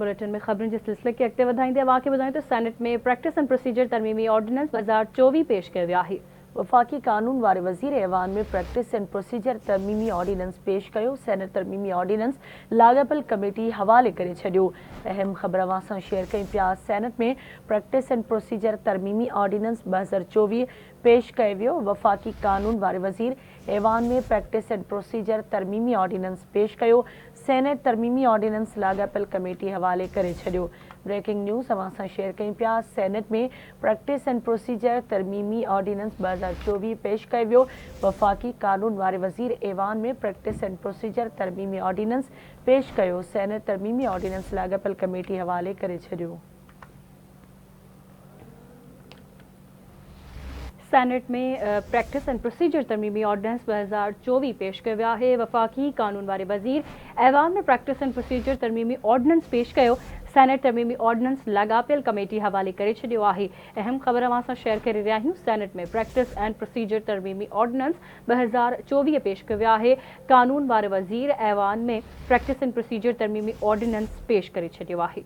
Bulletin में ख़बरनि जे सिलसिले खे अॻिते वधाईंदे अव्हांखे ॿुधायूं त सेनेट में प्रैक्टिस एंड प्रोसीजर तरमीमी ऑर्डिनेंस 2024 पेश कयो वियो आहे। वफ़ाक़ी कानून वारे वज़ीर ऐवान में प्रैक्टिस एंड प्रोसीजर तरमीमी ऑर्डिनेंस पेश कयो। सेनेट तरमीमी ऑर्डिनेंस लाॻापियल कमेटी हवाले करे छॾियो। अहम ख़बर अवां सां शेयर कई पिया। सेनेट में प्रैक्टिस एंड प्रोसीजर तरमीमी ऑर्डिनेंस 2024 पेश कयो वियो। वफ़ाक़ी कानून वारे वज़ीर ऐवान में प्रैक्टिस एंड प्रोसीजर तरमीमी ऑर्डिनेंस पेश कयो। सेनेट तरमीमी ऑर्डिनेंस लाॻापियल कमेटी हवाले करे छॾियो। ब्रेकिंग न्यूज़ अवां सां शेयर कई पिया। सेनेट में प्रैक्टिस एंड प्रोसीजर तरमीमी ऑर्डिनेंस 2024 पेश कयो वियो। वफ़ाक़ी कानून वारे वज़ीर ऐवान में प्रैक्टिस एंड प्रोसीजर तरमीमी ऑर्डिनेंस पेश कयो। सेनेट तरमीमी ऑर्डिनेंस लाॻापियल कमेटी हवाले करे छॾियो। सेनेट में प्रैक्टिस एंड प्रोसीजर तरमीमी ऑर्डिनेंस 2024 पेश कयो वियो आहे। वफ़ाक़ी कानून वारे वज़ीर ऐवान में प्रैक्टिस एंड प्रोसीजर तरमीमी ऑर्डिनेंस पेश कयो। सेनेट तरमीमी ऑर्डिनेंस लाॻापियल कमेटी हवाले करे छॾियो आहे। अहम ख़बर अवां सां शेयर करे रहिया आहियूं। सेनेट में प्रैक्टिस एंड प्रोसीजर तरमीमी ऑर्डिनेंस 2024 पेश कयो वियो आहे। कानून वारे वज़ीर ऐवान में प्रैक्टिस एंड प्रोसीजर तरमीमी ऑर्डिनेंस पेश करे छॾियो आहे।